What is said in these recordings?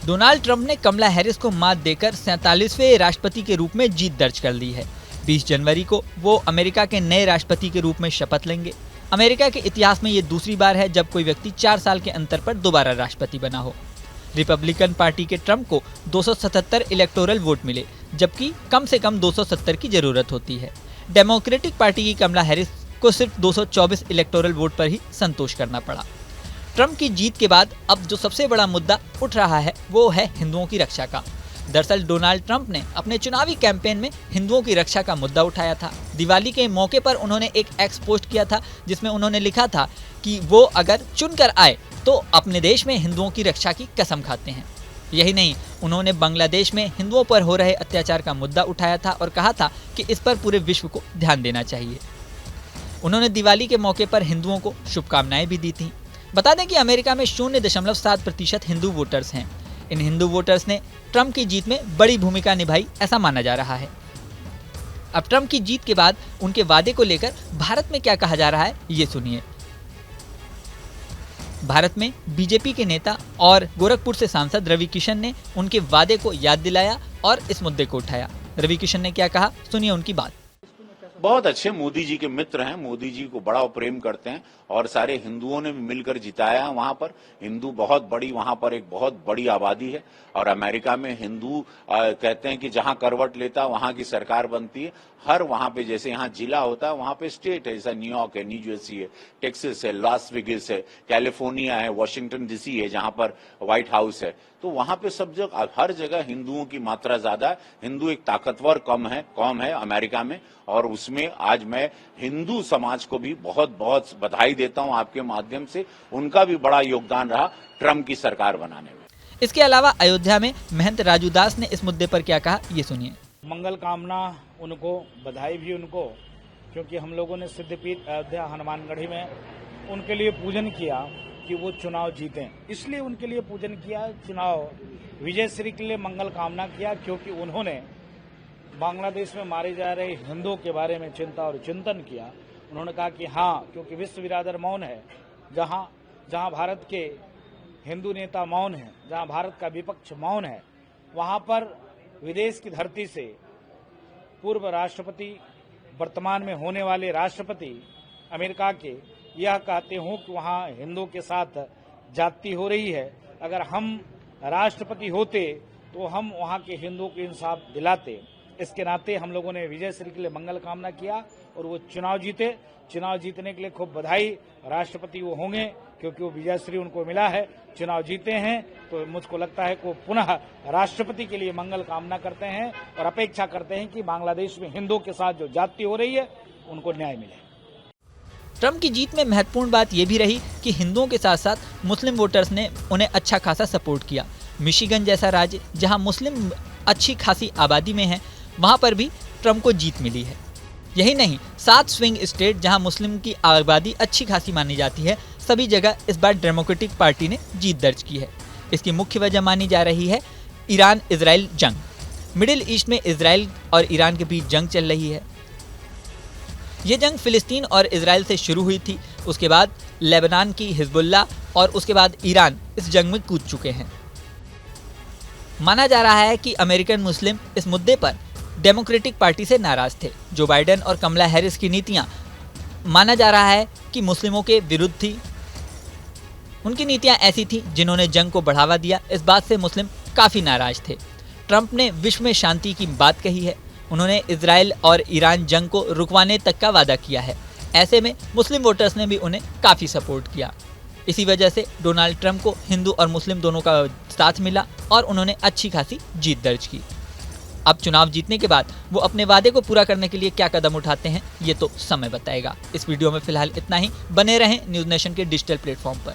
Donald Trump ने कमला Harris को मात देकर 47वें राष्ट्रपति के रूप में जीत दर्ज कर ली है। 20 जनवरी को वो अमेरिका के नए राष्ट्रपति के रूप में शपथ लेंगे। अमेरिका के इतिहास में ये दूसरी बार है जब कोई व्यक्ति 4 साल के अंतर पर दोबारा राष्ट्रपति बना हो। रिपब्लिकन पार्टी के ट्रंप को 277 इलेक्टोरल वोट मिले, जबकि कम से कम 270 की जरूरत होती है। डेमोक्रेटिक पार्टी की कमला हैरिस को सिर्फ 224 इलेक्टोरल वोट पर ही संतोष करना पड़ा। ट्रंप की जीत के बाद अब जो सबसे बड़ा मुद्दा उठ रहा है वो है हिंदुओं की रक्षा का। दरअसल डोनाल्ड ट्रंप ने अपने चुनावी कैंपेन में हिंदुओं की रक्षा का मुद्दा उठाया था। दिवाली के मौके पर उन्होंने एक एक्स पोस्ट किया था जिसमें उन्होंने लिखा था कि वो अगर चुनकर आए तो अपने देश में हिंदुओं की रक्षा की कसम खाते हैं। यही नहीं, उन्होंने बांग्लादेश में हिंदुओं पर हो रहे अत्याचार का मुद्दा उठाया था और कहा था कि इस पर पूरे विश्व को ध्यान देना चाहिए। उन्होंने दिवाली के मौके पर हिंदुओं को शुभकामनाएं भी दी थी। बता दें कि अमेरिका में 0.7% हिंदू वोटर्स हैं। इन हिंदू वोटर्स ने ट्रंप की जीत में बड़ी भूमिका निभाई, ऐसा माना जा रहा है। अब ट्रंप की जीत के बाद उनके वादे को लेकर भारत में क्या कहा जा रहा है, ये सुनिए। भारत में बीजेपी के नेता और गोरखपुर से सांसद रवि किशन ने उनके वादे को याद दिलाया और इस मुद्दे को उठाया। रवि किशन ने क्या कहा, सुनिए उनकी बात। बहुत अच्छे मोदी जी के मित्र हैं, मोदी जी को बड़ा प्रेम करते हैं और सारे हिंदुओं ने मिलकर जिताया वहां पर। हिंदू बहुत बड़ी, वहां पर एक बहुत बड़ी आबादी है और अमेरिका में हिंदू कहते हैं कि जहां करवट लेता वहां की सरकार बनती है। हर वहां पे जैसे यहाँ जिला होता है वहां पे स्टेट है, जैसा न्यूयॉर्क है, न्यू जर्सी है, टेक्सास है, लास वेगास है, कैलिफोर्निया है, वाशिंगटन डीसी है जहां पर व्हाइट हाउस है। तो वहां पे सब जगह, हर जगह हिंदुओं की मात्रा ज्यादा है। हिंदू एक ताकतवर कौम है अमेरिका में और उसमें आज मैं हिंदू समाज को भी बहुत बहुत बधाई देता हूं आपके माध्यम से। उनका भी बड़ा योगदान रहा ट्रंप की सरकार बनाने में। इसके अलावा अयोध्या में महंत राजू दास ने इस मुद्दे पर क्या कहा, ये सुनिए। मंगल कामना उनको, बधाई भी उनको, क्योंकि हम लोगों ने सिद्धपीठ अयोध्या हनुमानगढ़ी में उनके लिए पूजन किया कि वो चुनाव जीतें। इसलिए उनके लिए पूजन किया, चुनाव विजय श्री के लिए मंगल कामना किया, क्योंकि उन्होंने बांग्लादेश में मारे जा रहे हिंदुओं के बारे में चिंता और चिंतन किया। उन्होंने कहा कि हाँ, क्योंकि विश्व बिरादर मौन है, जहां भारत के हिंदू नेता मौन है, जहां भारत का विपक्ष मौन है, वहां पर विदेश की धरती से पूर्व राष्ट्रपति, वर्तमान में होने वाले राष्ट्रपति अमेरिका के यह कहते हो कि वहां हिंदुओं के साथ जाति हो रही है। अगर हम राष्ट्रपति होते तो हम वहां के हिंदुओं को इंसाफ दिलाते। इसके नाते हम लोगों ने विजय श्री के लिए मंगल कामना किया और वो चुनाव जीते। चुनाव जीतने के लिए खूब बधाई। राष्ट्रपति वो होंगे क्योंकि वो विजय श्री उनको मिला है, चुनाव जीते हैं, तो मुझको लगता है कि वो पुनः राष्ट्रपति के लिए मंगल कामना करते हैं और अपेक्षा करते हैं कि बांग्लादेश में हिंदुओं के साथ जो जाति हो रही है उनको न्याय मिले। ट्रंप की जीत में महत्वपूर्ण बात यह भी रही कि हिंदुओं के साथ साथ मुस्लिम वोटर्स ने उन्हें अच्छा खासा सपोर्ट किया। मिशिगन जैसा राज्य जहां मुस्लिम अच्छी खासी आबादी में है, वहां पर भी ट्रंप को जीत मिली है। यही नहीं, 7 स्विंग स्टेट जहां मुस्लिम की आबादी अच्छी खासी मानी जाती है, सभी जगह इस बार डेमोक्रेटिक पार्टी ने जीत दर्ज की है। इसकी मुख्य वजह मानी जा रही है ईरान इजराइल जंग। मिडिल ईस्ट में इजराइल और ईरान के बीच जंग चल रही है। ये जंग फिलिस्तीन और इजराइल से शुरू हुई थी, उसके बाद लेबनान की हिजबुल्लाह और उसके बाद ईरान इस जंग में कूद चुके हैं। माना जा रहा है कि अमेरिकन मुस्लिम इस मुद्दे पर डेमोक्रेटिक पार्टी से नाराज थे। जो बाइडेन और कमला हैरिस की नीतियां माना जा रहा है कि मुस्लिमों के विरुद्ध थी। उनकी नीतियां ऐसी थी जिन्होंने जंग को बढ़ावा दिया। इस बात से मुस्लिम काफी नाराज थे। ट्रंप ने विश्व में शांति की बात कही है। उन्होंने इजराइल और ईरान जंग को रुकवाने तक का वादा किया है। ऐसे में मुस्लिम वोटर्स ने भी उन्हें काफी सपोर्ट किया। इसी वजह से डोनाल्ड ट्रंप को हिंदू और मुस्लिम दोनों का साथ मिला और उन्होंने अच्छी खासी जीत दर्ज की। अब चुनाव जीतने के बाद वो अपने वादे को पूरा करने के लिए क्या कदम उठाते हैं, ये तो समय बताएगा। इस वीडियो में फिलहाल इतना ही। बने रहें न्यूज नेशन के डिजिटल प्लेटफॉर्म पर।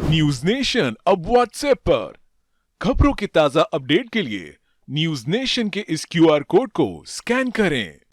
न्यूज नेशन अब व्हाट्सएप पर। खबरों की ताजा अपडेट के लिए न्यूज नेशन के इस QR कोड को स्कैन करें।